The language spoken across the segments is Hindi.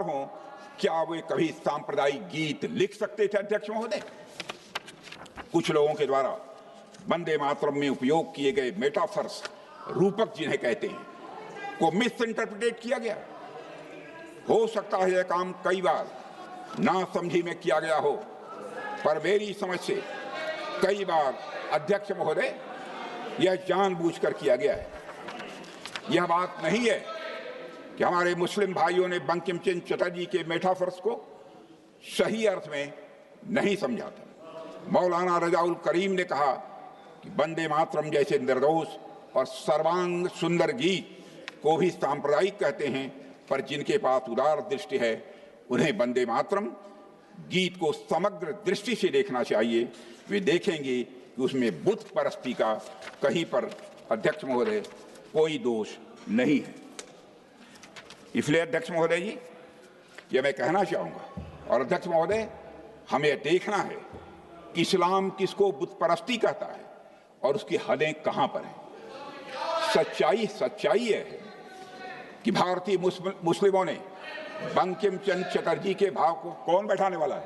हों, क्या वे कभी सांप्रदायिक गीत लिख सकते थे अध्यक्ष महोदय? कुछ लोगों के द्वारा वंदे मातरम में उपयोग किए गए मेटाफर्स, रूपक जिन्हें कहते हैं, को मिस इंटरप्रिटेट किया गया। हो सकता है यह काम कई बार ना समझी में किया गया हो, पर मेरी समझ से कई बार अध्यक्ष महोदय यह जानबूझकर किया गया है। यह बात नहीं है कि हमारे मुस्लिम भाइयों ने बंकिम चंद्र चटर्जी के मेटाफर्स को सही अर्थ में नहीं समझा था। मौलाना रजाउल करीम ने कहा कि वंदे मातरम जैसे निर्दोष और सर्वांग सुंदर गीत को भी सांप्रदायिक कहते हैं, पर जिनके पास उदार दृष्टि है उन्हें वंदे मातरम गीत को समग्र दृष्टि से देखना चाहिए। वे देखेंगे कि उसमें बुद्ध परस्ती का कहीं पर अध्यक्ष महोदय कोई दोष नहीं है। इसलिए अध्यक्ष महोदय जी, यह मैं कहना चाहूंगा, और अध्यक्ष महोदय हमें देखना है कि इस्लाम किसको बुद्ध परस्ती कहता है और उसकी हदें कहां पर हैं। सच्चाई है कि भारतीय मुस्लिमों ने बंकिम चंद्र चटर्जी के भाव को कौन बैठाने वाला है?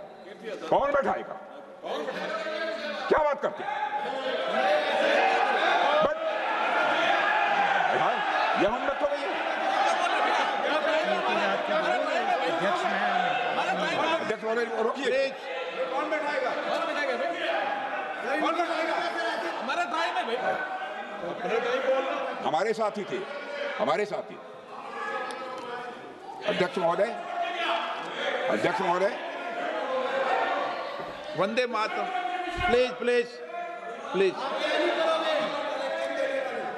कौन बैठाएगा? क्या बात करते हैं? यह हम हो गई है। अध्यक्ष महोदय रोकिए। कौन बैठाएगा? हमारे साथी थे, हमारे साथी। अध्यक्ष महोदय, वंदे मातरम, प्लीज।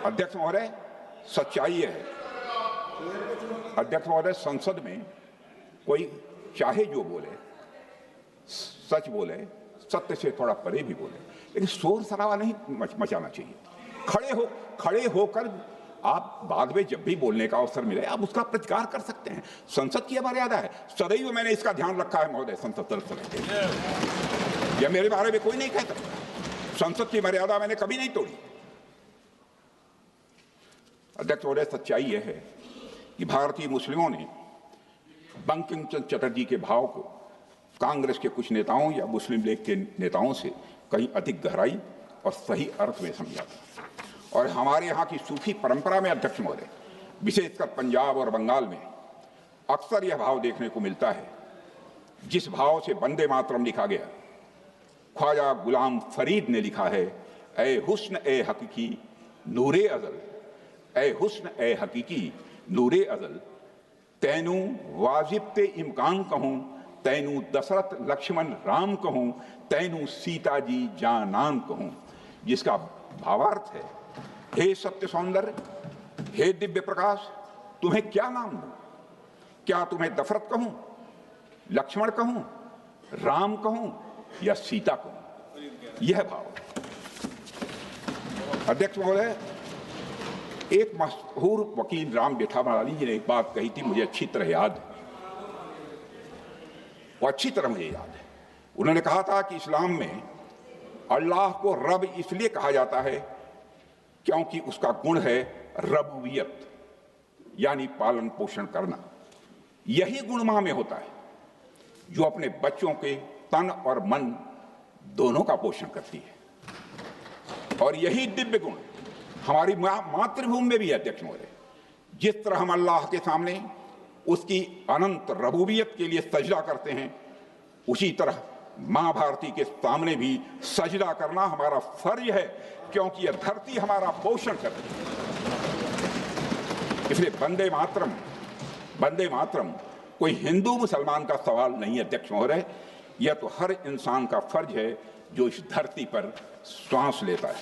अध्यक्ष महोदय, सच्चाई है अध्यक्ष महोदय, संसद में कोई चाहे जो बोले, सच बोले, सत्य से थोड़ा परे भी बोले, लेकिन शोर शराबा नहीं मचाना चाहिए। खड़े होकर आप बाद में जब भी बोलने का अवसर मिले आप उसका प्रतिकार कर सकते हैं। संसद की मर्यादा है, सदैव मैंने इसका ध्यान रखा है महोदय। संसद तरफ से यह मेरे बारे में कोई नहीं कहता, संसद की मर्यादा मैंने कभी नहीं तोड़ी। अध्यक्ष महोदय, सच्चाई यह है कि भारतीय मुस्लिमों ने बंकिम चंद्र चटर्जी के भाव को कांग्रेस के कुछ नेताओं या मुस्लिम लीग के नेताओं से कहीं अधिक गहराई और सही अर्थ में समझा था। और हमारे यहाँ की सूफी परंपरा में अध्यक्ष महोदय, विशेषकर पंजाब और बंगाल में अक्सर यह भाव देखने को मिलता है। जिस भाव से वंदे मातरम लिखा गया, ख्वाजा गुलाम फरीद ने लिखा है, ए हुस्न ए हकीकी नूरे अजल, ए हुस्न ए हकीकी नूरे अजल, तैनू वाजिब ते इमकान कहूं, तैनू दशरथ लक्ष्मण राम कहूं, तैनू सीता जी जानान कहूं। जिसका भावार्थ है, हे सत्य सौंदर्य, हे दिव्य प्रकाश, तुम्हें क्या नाम दूं? क्या तुम्हें दशरथ कहूं, लक्ष्मण कहूं, राम कहूं या सीता कहूं? यह भाव। अध्यक्ष महोदय, एक मशहूर वकील राम जेठामलानी जी ने एक बात कही थी, मुझे अच्छी तरह याद है, वो अच्छी तरह मुझे याद है। उन्होंने कहा था कि इस्लाम में अल्लाह को रब इसलिए कहा जाता है क्योंकि उसका गुण है रबूबियत, यानी पालन पोषण करना। यही गुण मां में होता है जो अपने बच्चों के तन और मन दोनों का पोषण करती है। और यही दिव्य गुण हमारी मातृभूमि में भी है अध्यक्ष महोदय। जिस तरह हम अल्लाह के सामने उसकी अनंत रबूबियत के लिए सजदा करते हैं, उसी तरह मां भारती के सामने भी सजदा करना हमारा फर्ज है, क्योंकि यह धरती हमारा पोषण करती है। इसलिए वंदे मातरम कोई हिंदू मुसलमान का सवाल नहीं है अध्यक्ष महोदय, यह तो हर इंसान का फर्ज है जो इस धरती पर श्वास लेता है।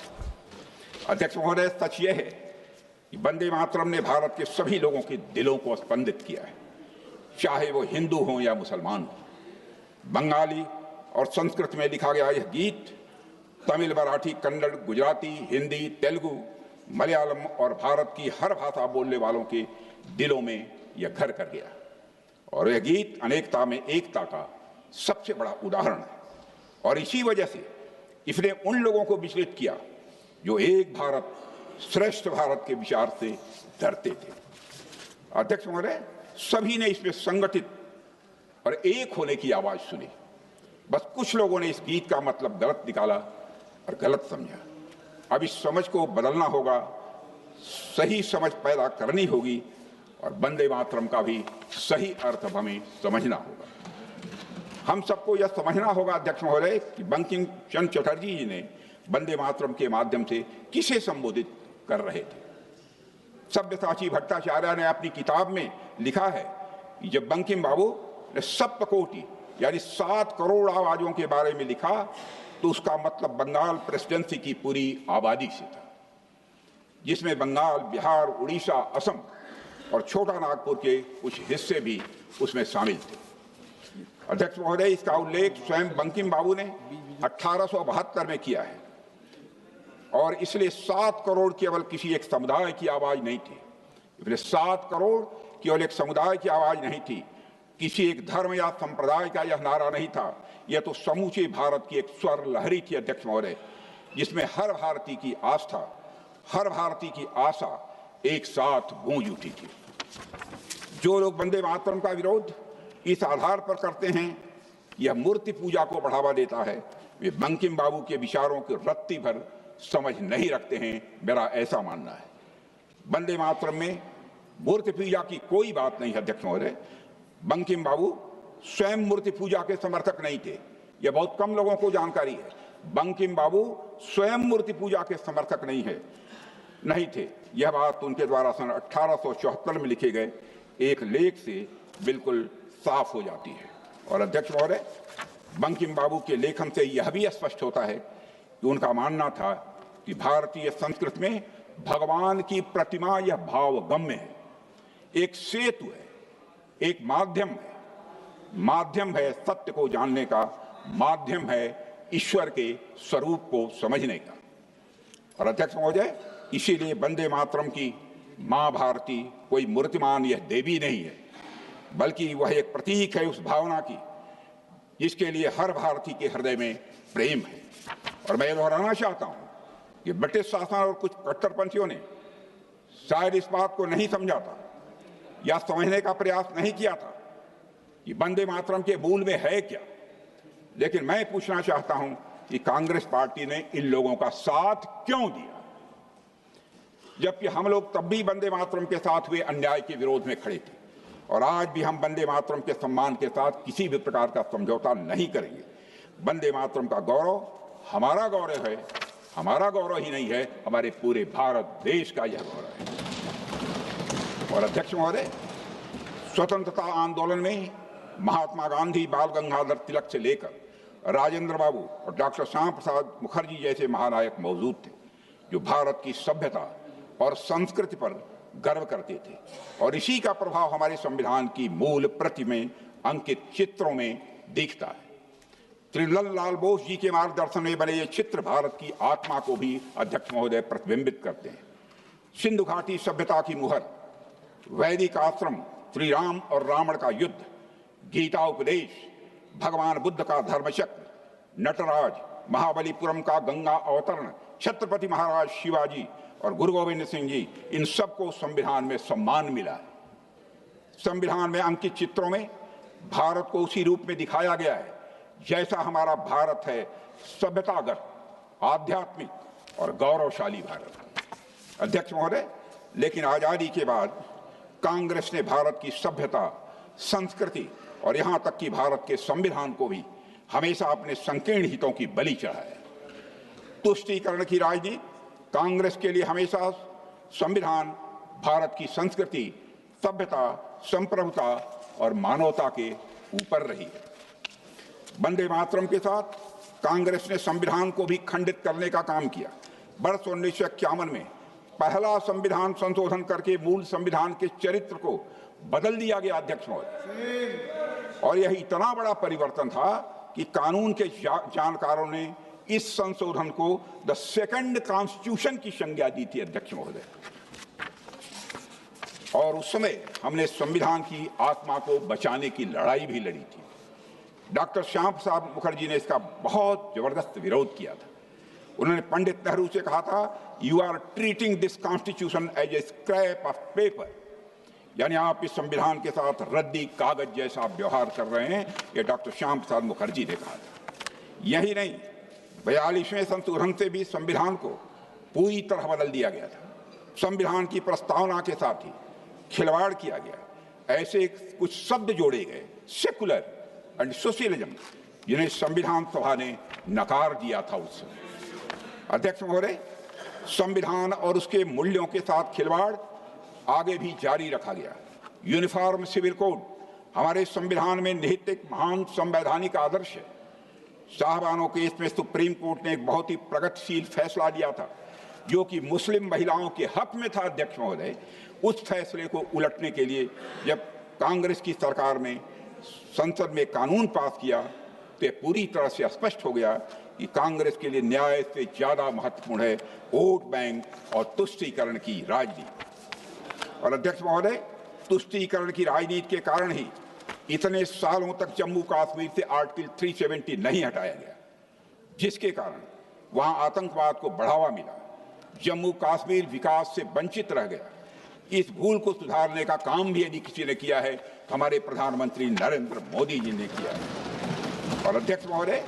अध्यक्ष महोदय, सच यह है कि वंदे मातरम ने भारत के सभी लोगों के दिलों को स्पंदित किया है, चाहे वो हिंदू हो या मुसलमान हो। बंगाली और संस्कृत में लिखा गया यह गीत तमिल, मराठी, कन्नड़, गुजराती, हिंदी, तेलुगु, मलयालम और भारत की हर भाषा बोलने वालों के दिलों में यह घर कर गया। और यह गीत अनेकता में एकता का सबसे बड़ा उदाहरण है, और इसी वजह से इसने उन लोगों को विचलित किया जो एक भारत श्रेष्ठ भारत के विचार से डरते थे। अध्यक्ष महोदय, सभी ने इसमें संगठित और एक होने की आवाज सुनी। बस कुछ लोगों ने इस गीत का मतलब गलत निकाला और गलत समझा। अब इस समझ को बदलना होगा, सही समझ पैदा करनी होगी और वंदे मातरम का भी सही अर्थ अब हमें समझना होगा। हम सबको यह समझना होगा अध्यक्ष महोदय कि बंकिम चंद्र चटर्जी जी ने वंदे मातरम के माध्यम से किसे संबोधित कर रहे थे। सब्यसाची भट्टाचार्य ने अपनी किताब में लिखा है कि जब बंकिम बाबू ने सप्तकोटि यानी 7 करोड़ आवाजों के बारे में लिखा तो उसका मतलब बंगाल प्रेसिडेंसी की पूरी आबादी से था, जिसमें बंगाल, बिहार, उड़ीसा, असम और छोटा नागपुर के कुछ हिस्से भी उसमें शामिल थे। अध्यक्ष महोदय, इसका उल्लेख स्वयं बंकिम बाबू ने 1872 में किया है और इसलिए 7 करोड़ केवल किसी एक समुदाय की आवाज नहीं थी। इसलिए 7 करोड़ केवल एक समुदाय की आवाज नहीं थी, किसी एक धर्म या संप्रदाय का यह नारा नहीं था। यह तो समूचे भारत की एक स्वर लहरी थी अध्यक्ष महोदय, जिसमें हर भारतीय की आस्था, हर भारतीय की आशा एक साथ गूंज उठी थी। जो लोग वंदे मातरम का विरोध इस आधार पर करते हैं यह मूर्ति पूजा को बढ़ावा देता है, वे बंकिम बाबू के विचारों की रत्ती भर समझ नहीं रखते हैं, मेरा ऐसा मानना है। वंदे मातरम में मूर्ति पूजा की कोई बात नहीं है अध्यक्ष महोदय। बंकिम बाबू स्वयं मूर्ति पूजा के समर्थक नहीं थे, यह बहुत कम लोगों को जानकारी है। बंकिम बाबू स्वयं मूर्ति पूजा के समर्थक नहीं थे। यह बात उनके द्वारा सन 1874 में लिखे गए एक लेख से बिल्कुल साफ हो जाती है। और अध्यक्ष महोदय, बंकिम बाबू के लेखन से यह भी स्पष्ट होता है कि उनका मानना था कि भारतीय संस्कृति में भगवान की प्रतिमा यह भावगम्य है, एक सेतु है, एक माध्यम है सत्य को जानने का, माध्यम है ईश्वर के स्वरूप को समझने का। और अध्यक्ष महोदय, इसीलिए वंदे मातरम की मां भारती कोई मूर्तिमान यह देवी नहीं है, बल्कि वह एक प्रतीक है उस भावना की जिसके लिए हर भारतीय के हृदय में प्रेम है। और मैं दोहराना चाहता हूं कि ब्रिटिश शासन और कुछ कट्टरपंथियों ने शायद इस बात को नहीं समझा था या समझने का प्रयास नहीं किया था कि वंदे मातरम के मूल में है क्या। लेकिन मैं पूछना चाहता हूं कि कांग्रेस पार्टी ने इन लोगों का साथ क्यों दिया, जबकि हम लोग तब भी वंदे मातरम के साथ हुए अन्याय के विरोध में खड़े थे और आज भी हम वंदे मातरम के सम्मान के साथ किसी भी प्रकार का समझौता नहीं करेंगे। वंदे मातरम का गौरव हमारा गौरव है, हमारा गौरव ही नहीं है, हमारे पूरे भारत देश का यह गौरव है। और अध्यक्ष महोदय, स्वतंत्रता आंदोलन में महात्मा गांधी, बाल गंगाधर तिलक से लेकर राजेंद्र बाबू और डॉक्टर श्यामा प्रसाद मुखर्जी जैसे महानायक मौजूद थे, जो भारत की सभ्यता और संस्कृति पर गर्व करते थे। और इसी का प्रभाव हमारे संविधान की मूल प्रति में अंकित चित्रों में दिखता है। त्रिलल लाल बोस जी के मार्गदर्शन में बने ये चित्र भारत की आत्मा को भी अध्यक्ष महोदय प्रतिबिंबित करते हैं। सिंधु घाटी सभ्यता की मुहर, वैदिक आश्रम, श्री राम और रावण का युद्ध, गीता उपदेश, भगवान बुद्ध का धर्मचक्र, नटराज, महाबलीपुरम का गंगा अवतरण, छत्रपति महाराज शिवाजी और गुरु गोविंद सिंह जी, इन सबको संविधान में सम्मान मिला है। संविधान में अंकित चित्रों में भारत को उसी रूप में दिखाया गया है जैसा हमारा भारत है, सभ्यतागत, आध्यात्मिक और गौरवशाली भारत। अध्यक्ष महोदय, लेकिन आजादी के बाद कांग्रेस ने भारत की सभ्यता, संस्कृति और यहां तक कि भारत के संविधान को भी हमेशा अपने संकीर्ण हितों की बलि चढ़ाया। तुष्टीकरण की राजनीति कांग्रेस के लिए हमेशा संविधान, भारत की संस्कृति, सभ्यता, संप्रभुता और मानवता के ऊपर रही है। वंदे मातरम के साथ कांग्रेस ने संविधान को भी खंडित करने का काम किया। वर्ष 1951 में पहला संविधान संशोधन करके मूल संविधान के चरित्र को बदल दिया गया अध्यक्ष महोदय। और यह इतना बड़ा परिवर्तन था कि कानून के जानकारों ने इस संशोधन को द सेकंड कॉन्स्टिट्यूशन की संज्ञा दी थी अध्यक्ष महोदय। और उस समय हमने संविधान की आत्मा को बचाने की लड़ाई भी लड़ी थी। डॉक्टर श्यामा प्रसाद मुखर्जी ने इसका बहुत जबरदस्त विरोध किया था। उन्होंने पंडित नेहरू से कहा था, you are treating this constitution as a scrap of paper, यानी आप इस संविधान के साथ रद्दी कागज जैसा व्यवहार कर रहे हैं, ये डॉक्टर श्याम प्रसाद मुखर्जी ने कहा था। यही नहीं, 42वें संशोधन से भी संविधान को पूरी तरह बदल दिया गया था। संविधान की प्रस्तावना के साथ ही खिलवाड़ किया गया। ऐसे कुछ शब्द जोड़े गए, सेकुलर एंड सोशलिज्म, जिन्हें संविधान सभा ने नकार दिया था उस समय। अध्यक्ष महोदय, संविधान और उसके मूल्यों के साथ खिलवाड़ आगे भी जारी रखा गया। यूनिफॉर्म सिविल कोड हमारे संविधान में निहित एक महान संवैधानिक आदर्श है। शाहबानो केस में सुप्रीम कोर्ट ने एक बहुत ही प्रगतिशील फैसला दिया था, जो कि मुस्लिम महिलाओं के हक में था। अध्यक्ष महोदय, उस फैसले को उलटने के लिए जब कांग्रेस की सरकार में संसद में कानून पास किया तो पूरी तरह से स्पष्ट हो गया कि कांग्रेस के लिए न्याय से ज्यादा महत्वपूर्ण है वोट बैंक और तुष्टीकरण की राजनीति। और अध्यक्ष महोदय, तुष्टीकरण की राजनीति के कारण ही इतने सालों तक जम्मू कश्मीर से आर्टिकल 370 नहीं हटाया गया, जिसके कारण वहां आतंकवाद को बढ़ावा मिला, जम्मू कश्मीर विकास से वंचित रह गया। इस भूल को सुधारने का काम भी यदि किसी ने किया है, हमारे प्रधानमंत्री नरेंद्र मोदी जी ने किया है। और अध्यक्ष महोदय,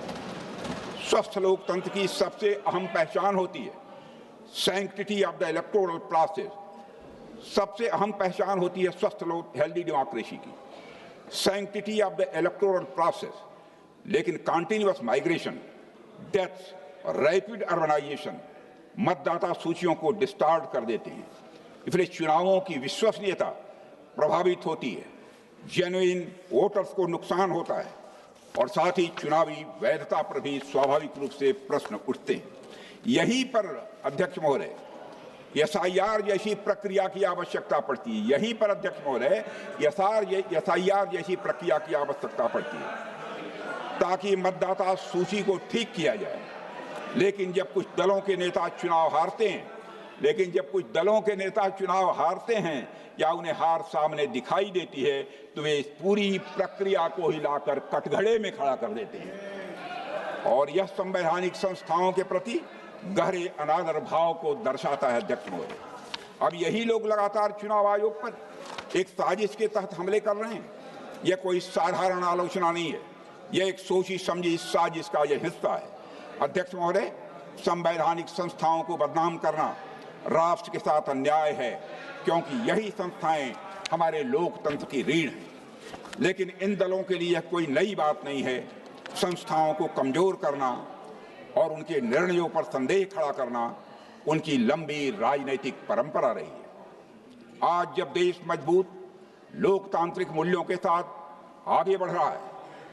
स्वस्थ लोकतंत्र की सबसे अहम पहचान होती है sanctity of the electoral process. सबसे अहम पहचान होती है स्वस्थ हेल्दी डेमोक्रेसी की, sanctity of the electoral process. लेकिन कंटिन्यूअस माइग्रेशन, डेथ्स और रैपिड अर्बनाइजेशन मतदाता सूचियों को डिस्टार्ट कर देते हैं। इसलिए चुनावों की विश्वसनीयता प्रभावित होती है, जेन्युइन वोटर्स को नुकसान होता है और साथ ही चुनावी वैधता पर भी स्वाभाविक रूप से प्रश्न उठते हैं। यहीं पर अध्यक्ष महोदय एसआईआर जैसी प्रक्रिया की आवश्यकता पड़ती है। यहीं पर अध्यक्ष महोदय एसआईआर जैसी प्रक्रिया की आवश्यकता पड़ती है ताकि मतदाता सूची को ठीक किया जाए। लेकिन जब कुछ दलों के नेता चुनाव हारते हैं या उन्हें हार सामने दिखाई देती है तो वे इस पूरी प्रक्रिया को हिलाकर कटघरे में खड़ा कर देते हैं और यह संवैधानिक संस्थाओं के प्रति गहरे अनादर भाव को दर्शाता है। अध्यक्ष महोदय, अब यही लोग लगातार चुनाव आयोग पर एक साजिश के तहत हमले कर रहे हैं। यह कोई साधारण आलोचना नहीं है, यह एक सोची समझी साजिश का यह हिस्सा है। अध्यक्ष महोदय, संवैधानिक संस्थाओं को बदनाम करना राष्ट्र के साथ अन्याय है, क्योंकि यही संस्थाएं हमारे लोकतंत्र की रीढ़ हैं। लेकिन इन दलों के लिए यह कोई नई बात नहीं है। संस्थाओं को कमजोर करना और उनके निर्णयों पर संदेह खड़ा करना उनकी लंबी राजनीतिक परंपरा रही है। आज जब देश मजबूत लोकतांत्रिक मूल्यों के साथ आगे बढ़ रहा है,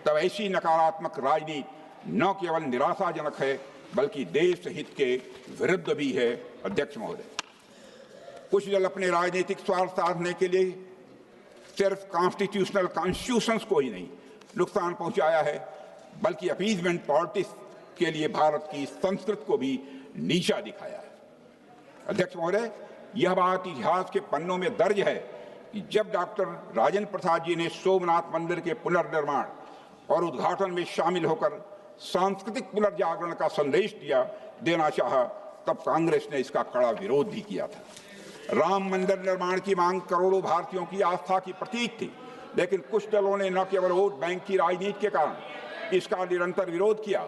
तब ऐसी नकारात्मक राजनीति न केवल निराशाजनक है बल्कि देश हित के विरुद्ध भी है। अध्यक्ष महोदय, कुछ दल अपने राजनीतिक स्वार्थ साधने के लिए सिर्फ कॉन्स्टिट्यूशंस को ही नहीं नुकसान पहुंचाया है, बल्कि अपीजमेंट पॉलिटिक्स के लिए भारत की संस्कृति को भी नीचा दिखाया है। अध्यक्ष महोदय, यह बात इतिहास के पन्नों में दर्ज है कि जब डॉक्टर राजेंद्र प्रसाद जी ने सोमनाथ मंदिर के पुनर्निर्माण और उद्घाटन में शामिल होकर सांस्कृतिक पुनर्जागरण का संदेश देना चाहा, तब कांग्रेस ने इसका कड़ा विरोध भी किया था। राम मंदिर निर्माण की मांग करोड़ों भारतीयों की आस्था की प्रतीक थी, लेकिन कुछ दलों ने न केवल वोट बैंक की राजनीति के कारण इसका निरंतर विरोध किया,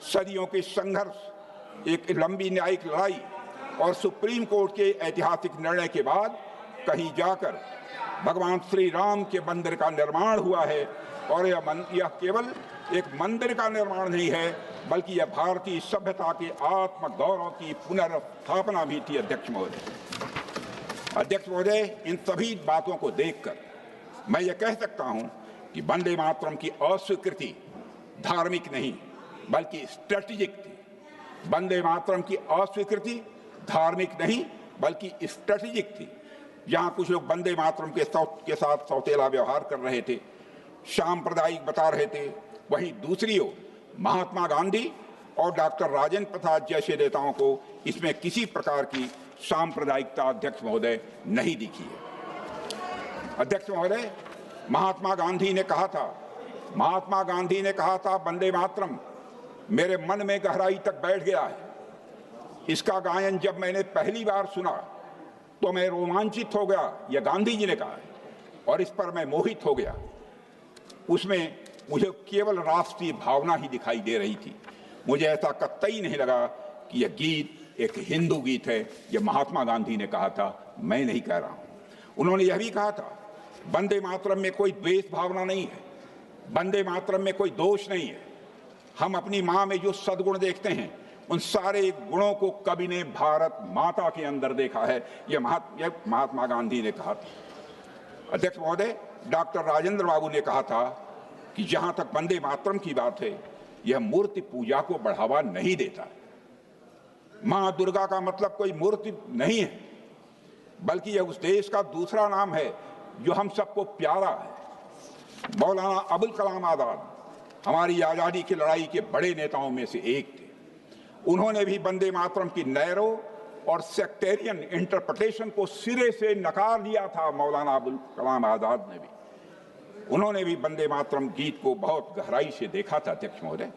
सदियों के संघर्ष, एक लंबी न्यायिक लड़ाई और सुप्रीम कोर्ट के ऐतिहासिक निर्णय के बाद कहीं जाकर भगवान श्री राम के मंदिर का निर्माण हुआ है। और यह केवल एक मंदिर का निर्माण नहीं है, बल्कि यह भारतीय सभ्यता के आत्मगौरव की पुनर्स्थापना भी थी। अध्यक्ष महोदय, इन सभी बातों को देखकर मैं ये कह सकता हूं कि वंदे मातरम की अस्वीकृति धार्मिक नहीं बल्कि स्ट्रेटेजिक थी। वंदे मातरम की अस्वीकृति धार्मिक नहीं बल्कि स्ट्रेटेजिक थी। जहां कुछ लोग वंदे मातरम के साथ सौतेला व्यवहार कर रहे थे, सांप्रदायिक बता रहे थे, वहीं दूसरी ओर महात्मा गांधी और डॉक्टर राजेंद्र प्रसाद जैसे नेताओं को इसमें किसी प्रकार की सांप्रदायिकता अध्यक्ष महोदय नहीं दिखी है। अध्यक्ष महोदय, महात्मा गांधी ने कहा था वंदे मातरम मेरे मन में गहराई तक बैठ गया है। इसका गायन जब मैंने पहली बार सुना तो मैं रोमांचित हो गया, यह गांधी जी ने कहा है। और इस पर मैं मोहित हो गया। उसमें मुझे केवल राष्ट्रीय भावना ही दिखाई दे रही थी। मुझे ऐसा कतई नहीं लगा कि यह गीत एक हिंदू गीत है। यह महात्मा गांधी ने कहा था, मैं नहीं कह रहा हूं। उन्होंने यह भी कहा था, वंदे मातरम में कोई द्वेष भावना नहीं है, वंदे मातरम में कोई दोष नहीं है। हम अपनी मां में जो सद्गुण देखते हैं, उन सारे गुणों को कवि ने भारत माता के अंदर देखा है। यह महात्मा गांधी ने कहा था। अध्यक्ष महोदय, डॉक्टर राजेंद्र बाबू ने कहा था कि जहां तक वंदे मातरम की बात है, यह मूर्ति पूजा को बढ़ावा नहीं देता। मां दुर्गा का मतलब कोई मूर्ति नहीं है, बल्कि यह उस देश का दूसरा नाम है जो हम सबको प्यारा है। मौलाना अबुल कलाम आजाद हमारी आजादी की लड़ाई के बड़े नेताओं में से एक थे। उन्होंने भी वंदे मातरम की नैरो और सेक्टेरियन इंटरप्रिटेशन को सिरे से नकार दिया था। मौलाना अबुल कलाम आजाद ने भी, उन्होंने भी वंदे मातरम गीत को बहुत गहराई से देखा था। अध्यक्ष महोदय,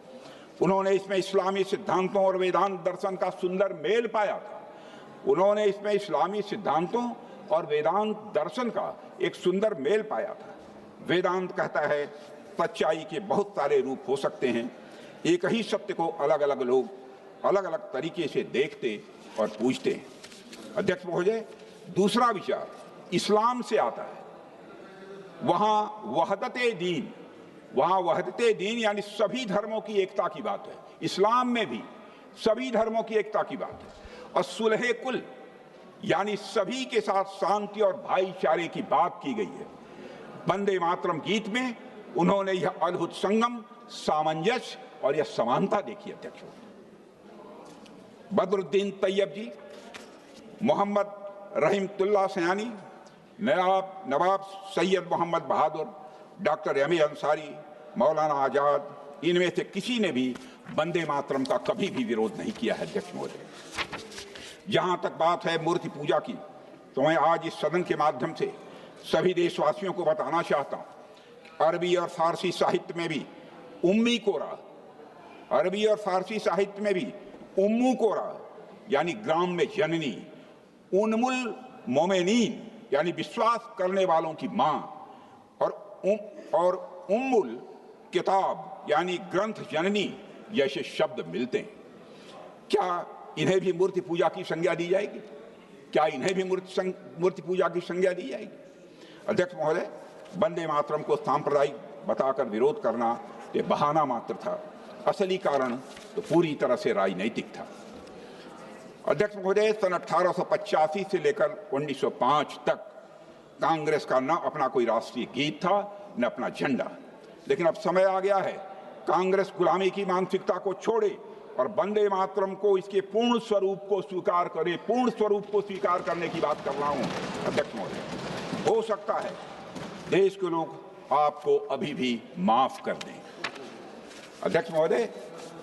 उन्होंने इसमें इस्लामी सिद्धांतों और वेदांत दर्शन का सुंदर मेल पाया था। उन्होंने इसमें इस्लामी सिद्धांतों और वेदांत दर्शन का एक सुंदर मेल पाया था। वेदांत कहता है सच्चाई के बहुत सारे रूप हो सकते हैं, एक ही सत्य को अलग अलग लोग अलग अलग तरीके से देखते और पूछते हैं। अध्यक्ष महोदय, दूसरा विचार इस्लाम से आता है। वहां वहदते दीन यानी सभी धर्मों की एकता की बात है। इस्लाम में भी सभी धर्मों की एकता की बात है। और सुलह कुल यानी सभी के साथ शांति और भाईचारे की बात की गई है। वंदे मातरम गीत में उन्होंने यह अद्भुत संगम, सामंजस्य और यह समानता देखी। अध्यक्ष बदरुद्दीन तैयब जी, मोहम्मद रहीमतुल्लाह सयानी, नवाब सैयद मोहम्मद बहादुर, doctor M A Ansari, Maulana Azad, इनमें से किसी ने भी वंदे मातरम का कभी भी विरोध नहीं किया है। अध्यक्ष महोदय, जहां तक बात है मूर्ति पूजा की, तो मैं आज इस सदन के माध्यम से सभी देशवासियों को बताना चाहता हूं, अरबी और फारसी साहित्य में भी उम्मी कोरा, अरबी और फारसी साहित्य में भी उम्मू कोरा यानी ग्राम में जननी, उन्मुल मोमेनीन यानी विश्वास करने वालों की मां, और उम्मुल किताब यानी ग्रंथ जननी जैसे शब्द मिलते हैं। क्या इन्हें भी मूर्ति पूजा की संज्ञा दी जाएगी? क्या इन्हें भी मूर्ति पूजा की संज्ञा दी जाएगी? अध्यक्ष महोदय, वंदे मातरम को सांप्रदायिक बताकर विरोध करना ये बहाना मात्र था, असली कारण तो पूरी तरह से राजनैतिक था। अध्यक्ष महोदय, सन 1885 से लेकर 1905 तक कांग्रेस का न अपना कोई राष्ट्रीय गीत था, न अपना झंडा। लेकिन अब समय आ गया है कांग्रेस गुलामी की मानसिकता को छोड़े और वंदे मातरम को इसके पूर्ण स्वरूप को स्वीकार करे। पूर्ण स्वरूप को स्वीकार करने की बात कर रहा हूं। अध्यक्ष महोदय, हो सकता है देश के लोग आपको अभी भी माफ कर दें। अध्यक्ष महोदय,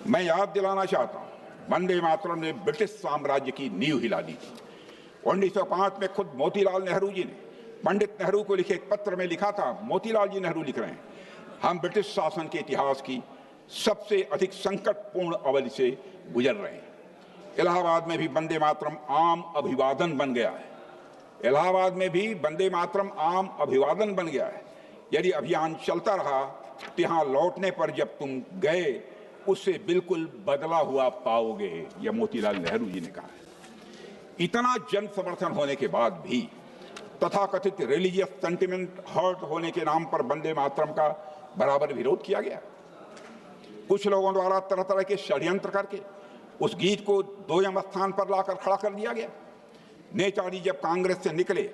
मैं याद दिलाना चाहता हूं, वंदे मातरम ने ब्रिटिश साम्राज्य की नींव हिला दी थी। 1905 में खुद मोतीलाल नेहरू जी ने पंडित नेहरू को लिखे एक पत्र में लिखा था, मोतीलाल जी नेहरू लिख रहे हैं, हम ब्रिटिश शासन के इतिहास की सबसे अधिक संकटपूर्ण अवधि से गुजर रहे हैं। इलाहाबाद में भी वंदे मातरम आम अभिवादन बन गया है। इलाहाबाद में भी वंदे मातरम आम अभिवादन बन गया है। यदि अभियान चलता रहा तो यहाँ लौटने पर जब तुम गए उससे बिल्कुल बदला हुआ पाओगे, यह मोतीलाल नेहरू जी ने कहा है। इतना जन समर्थन होने के बाद भी तथाकथित रिलीजियस सेंटिमेंट हर्ट होने के नाम पर वंदे मातरम का बराबर विरोध किया गया। कुछ लोगों द्वारा तरह तरह के षड्यंत्र करके उस गीत को 2वें स्थान पर लाकर खड़ा कर दिया गया। नेताजी जब कांग्रेस से निकले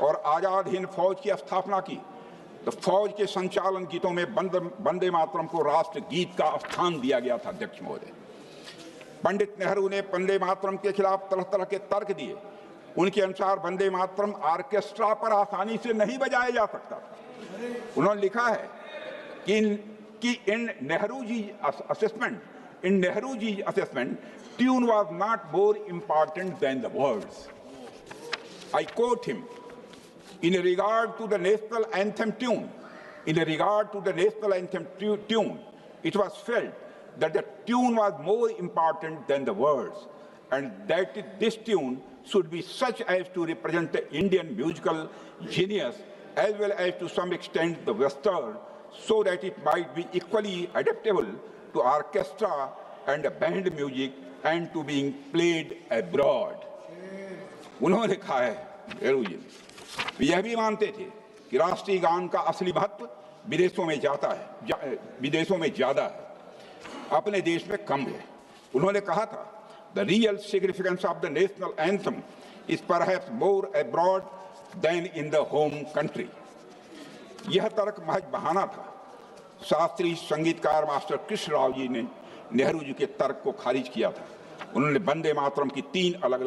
और आजाद हिंद फौज की स्थापना की तो फौज के संचालन गीतों में वंदे मातरम को राष्ट्र गीत का स्थान दिया गया था। अध्यक्ष महोदय, पंडित नेहरू ने वंदे मातरम के खिलाफ तरह तरह के तर्क दिए। उनके अनुसार वंदे मातरम ऑर्केस्ट्रा पर आसानी से नहीं बजाया जा सकता। उन्होंने लिखा है कि in Nehru ji assessment tune was not more important than the words. I quote him, in regard to the national anthem tune, it was felt that the tune was more important than the words, and that this tune should be such as to represent the Indian musical genius as well as to some extent the Western, so that it might be equally adaptable to orchestra and band music and to being played abroad. उन्होंने कहा है नेहरू जी ने, यह भी मानते थे कि राष्ट्रीय गान का असली महत्व विदेशों में जाता है, विदेशों में ज्यादा है, अपने देश में कम है। उन्होंने कहा था, the real significance of the national anthem is perhaps more abroad than in the home country. यह तर्क महज बहाना था। शास्त्रीय संगीतकार मास्टर कृष्ण राव जी ने नेहरू जी के तर्क को खारिज किया था। उन्होंने वंदे मातरम की तीन अलग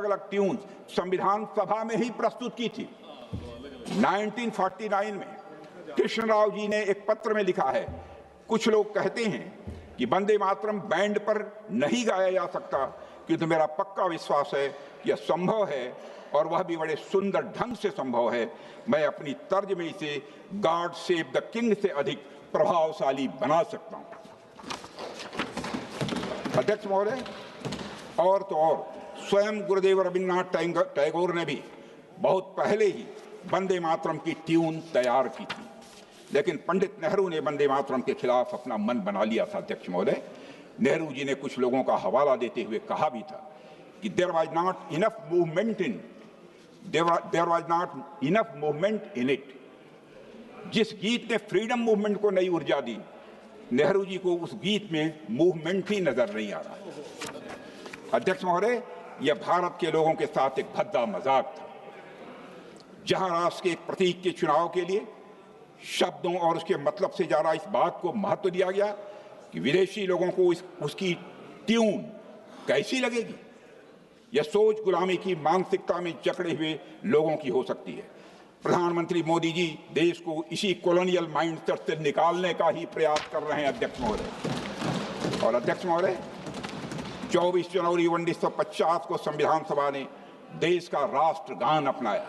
अलग ट्यून्स संविधान सभा में ही प्रस्तुत की थी। 1949 में कृष्ण राव जी ने एक पत्र में लिखा है, कुछ लोग कहते हैं कि वंदे मातरम बैंड पर नहीं गाया जा सकता, किंतु मेरा पक्का विश्वास है यह संभव है और वह भी बड़े सुंदर ढंग से संभव है। मैं अपनी तर्ज में इसे गॉड सेव द किंग से अधिक प्रभावशाली बना सकता हूं। अध्यक्ष महोदय, और तो और स्वयं गुरुदेव रविन्द्रनाथ टैगोर ने भी बहुत पहले ही वंदे मातरम की ट्यून तैयार की थी, लेकिन पंडित नेहरू ने वंदे मातरम के खिलाफ अपना मन बना लिया था। अध्यक्ष महोदय, नेहरू जी ने कुछ लोगों का हवाला देते हुए कहा भी था कि there was not enough movement in it. जिस गीत ने फ्रीडम मूवमेंट को नई ऊर्जा दी, नेहरू जी को उस गीत में मूवमेंट ही नजर नहीं आ रहा। अध्यक्ष महोदय, यह भारत के लोगों के साथ एक भद्दा मजाक था, जहां राष्ट्र के एक प्रतीक के चुनाव के लिए शब्दों और उसके मतलब से ज्यादा इस बात को महत्व दिया गया कि विदेशी लोगों को उसकी ट्यून कैसी लगेगी। यह सोच गुलामी की मानसिकता में जकड़े हुए लोगों की हो सकती है। प्रधानमंत्री मोदी जी देश को इसी कॉलोनियल माइंडसेट से निकालने का ही प्रयास कर रहे हैं। अध्यक्ष महोदय, और अध्यक्ष महोदय, 24 जनवरी 1950 को संविधान सभा ने देश का राष्ट्रगान अपनाया।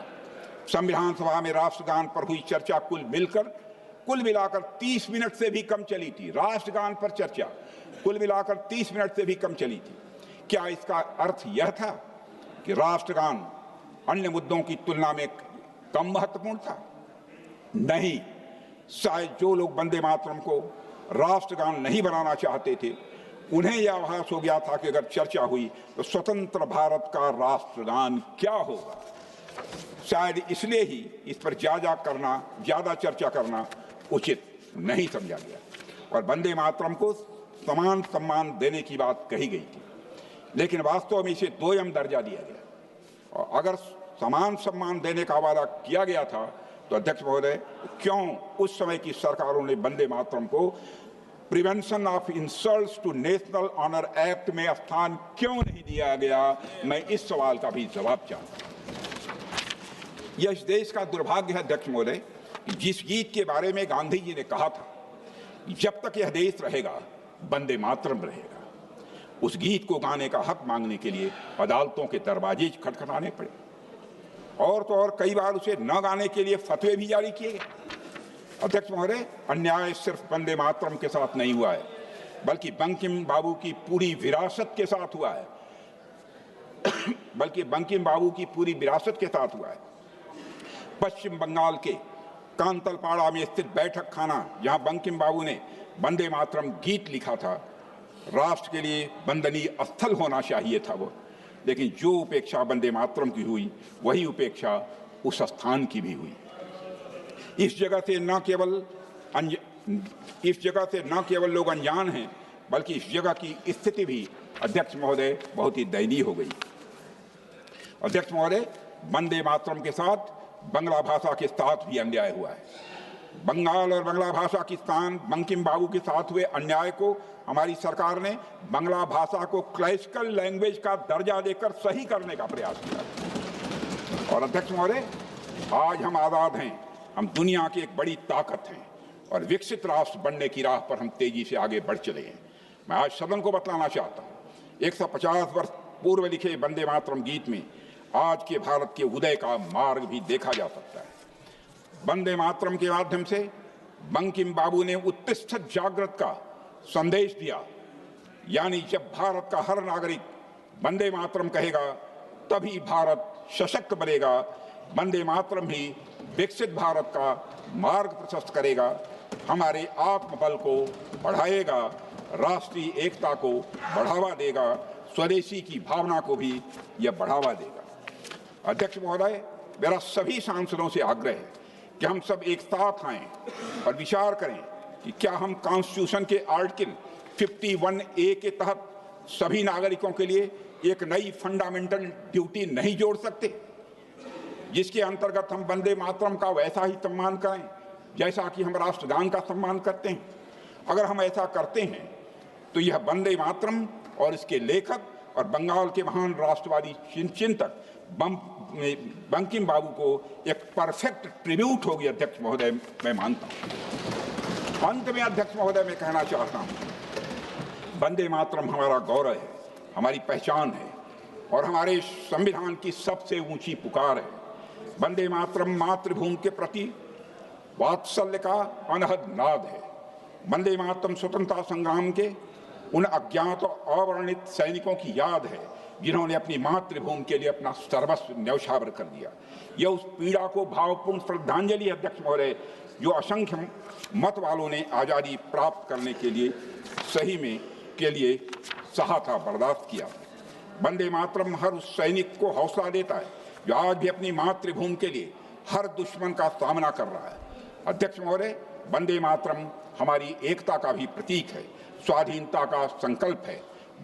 संविधान सभा में राष्ट्रगान पर हुई चर्चा कुल मिलाकर 30 मिनट से भी कम चली थी। राष्ट्रगान पर चर्चा कुल मिलाकर 30 मिनट से भी कम चली थी। क्या इसका अर्थ यह था कि राष्ट्रगान अन्य मुद्दों की तुलना में कम महत्वपूर्ण था? नहीं, शायद जो लोग वंदे मातरम को राष्ट्रगान नहीं बनाना चाहते थे, उन्हें यह आभास हो गया था कि अगर चर्चा हुई तो स्वतंत्र भारत का राष्ट्रगान क्या होगा। शायद इसलिए ही इस पर ज्यादा चर्चा करना उचित नहीं समझा गया और वंदे मातरम को समान सम्मान देने की बात कही गई थी, लेकिन वास्तव में इसे दोयम दर्जा दिया गया। और अगर समान सम्मान देने का वादा किया गया था तो अध्यक्ष महोदय, क्यों उस समय की सरकारों ने वंदे मातरम को prevention of insults to national honour act में स्थान क्यों नहीं दिया गया? मैं इस सवाल का भी जवाब चाहता हूं। यह इस देश का दुर्भाग्य है अध्यक्ष महोदय, जिस गीत के बारे में गांधी जी ने कहा था कि जब तक यह देश रहेगा वंदे मातरम रहेगा, उस गीत को गाने का हक मांगने के लिए अदालतों के दरवाजे खटखटाने पड़े और तो और कई बार उसे न गाने के लिए फतवे भी जारी किए गए। अध्यक्ष महोदय, अन्याय सिर्फ वंदे मातरम के साथ नहीं हुआ है, बल्कि बंकिम बाबू की पूरी विरासत के साथ हुआ है पश्चिम बंगाल के कांतलपाड़ा में स्थित बैठक खाना, जहां बंकिम बाबू ने वंदे मातरम गीत लिखा था, राष्ट्र के लिए वंदनीय स्थल होना चाहिए था वो, लेकिन जो उपेक्षा वंदे मातरम की हुई वही उपेक्षा उस स्थान की भी हुई। इस जगह से न केवल लोग अनजान हैं, बल्कि इस जगह की स्थिति भी अध्यक्ष महोदय बहुत ही दयनीय हो गई। अध्यक्ष महोदय, वंदे मातरम के साथ बंगला भाषा के साथ भी अन्याय हुआ है। बंगाल और बंगला भाषा की स्थान बंकिम बाबू के साथ हुए अन्याय को हमारी सरकार ने बंगला भाषा को क्लासिकल लैंग्वेज का दर्जा देकर सही करने का प्रयास किया। और अध्यक्ष महोदय, आज हम आजाद हैं, हम दुनिया की एक बड़ी ताकत हैं और विकसित राष्ट्र बनने की राह पर हम तेजी से आगे बढ़ चले हैं। मैं आज सदन को बतलाना चाहता हूँ, 150 वर्ष पूर्व लिखे वंदे मातरम गीत में आज के भारत के उदय का मार्ग भी देखा जा सकता है। वंदे मातरम के माध्यम से बंकिम बाबू ने उत्तिष्ठ जागृत का संदेश दिया, यानी जब भारत का हर नागरिक वंदे मातरम कहेगा तभी भारत सशक्त बनेगा। वंदे मातरम ही विकसित भारत का मार्ग प्रशस्त करेगा, हमारे आत्मबल को बढ़ाएगा, राष्ट्रीय एकता को बढ़ावा देगा, स्वदेशी की भावना को भी यह बढ़ावा देगा। अध्यक्ष महोदय, मेरा सभी सांसदों से आग्रह है कि हम सब एक साथ आएं और विचार करें कि क्या हम कॉन्स्टिट्यूशन के आर्टिकल 51A के तहत सभी नागरिकों के लिए एक नई फंडामेंटल ड्यूटी नहीं जोड़ सकते, जिसके अंतर्गत हम वंदे मातरम का वैसा ही सम्मान करें जैसा कि हम राष्ट्रगान का सम्मान करते हैं। अगर हम ऐसा करते हैं तो यह वंदे मातरम और इसके लेखक और बंगाल के महान राष्ट्रवादी चिंतक बंकिम बाबू को एक परफेक्ट ट्रिब्यूट होगी। अध्यक्ष महोदय, मैं मानता हूं। अंत में अध्यक्ष महोदय, मैं कहना चाहता हूं, वंदे मातरम हमारा गौरव है, हमारी पहचान है और हमारे संविधान की सबसे ऊंची पुकार है। वंदे मातरम मातृभूमि के प्रति वात्सल्य का अनहद नाद है। वंदे मातरम स्वतंत्रता संग्राम के उन अज्ञात और अवर्णित सैनिकों की याद है जिन्होंने अपनी मातृभूमि के लिए अपना सर्वस्व न्यौछावर कर दिया। यह उस पीड़ा को भावपूर्ण श्रद्धांजलि, अध्यक्ष महोदय, जो असंख्य मत वालों ने आज़ादी प्राप्त करने के लिए सही में के लिए सहा था, बर्दाश्त किया। वंदे मातरम हर उस सैनिक को हौसला देता है जो आज भी अपनी मातृभूमि के लिए हर दुश्मन का सामना कर रहा है। अध्यक्ष महोदय, वंदे मातरम हमारी एकता का भी प्रतीक है, स्वाधीनता का संकल्प है,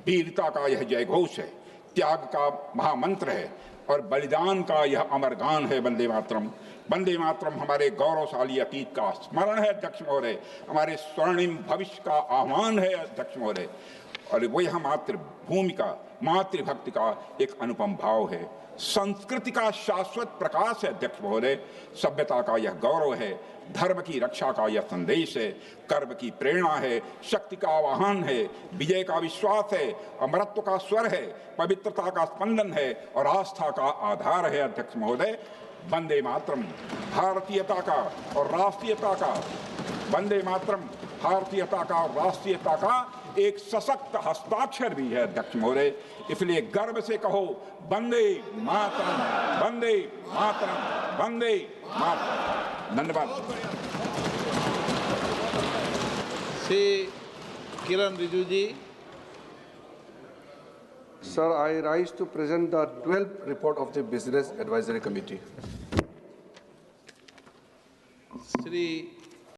वीरता का यह जयघोष है, त्याग का महामंत्र है और बलिदान का यह अमर गान है। वंदे मातरम, वंदे मातरम हमारे गौरवशाली अतीत का स्मरण है। अध्यक्ष महोदय, हमारे स्वर्णिम भविष्य का आह्वान है। अध्यक्ष महोदय, और वो यह मातृभूमि का, मातृभक्ति का एक अनुपम भाव है, संस्कृति का शाश्वत प्रकाश है। अध्यक्ष महोदय, सभ्यता का यह गौरव है, धर्म की रक्षा का यह संदेश है, कर्म की प्रेरणा है, शक्ति का आह्वान है, विजय का विश्वास है, अमरत्व का स्वर है, पवित्रता का स्पंदन है और आस्था का आधार है। अध्यक्ष महोदय, वंदे मातरम भारतीयता का और राष्ट्रीयता का, वंदे मातरम भारतीयता का और राष्ट्रीयता का एक सशक्त हस्ताक्षर भी है। अध्यक्ष महोदय, इसलिए गर्व से कहो, वंदे मातरम, वंदे मातरम, वंदे मातरम। धन्यवाद। श्री किरण रिजिजू जी। Sir, I rise to present the 12th report of the Business Advisory Committee. Shri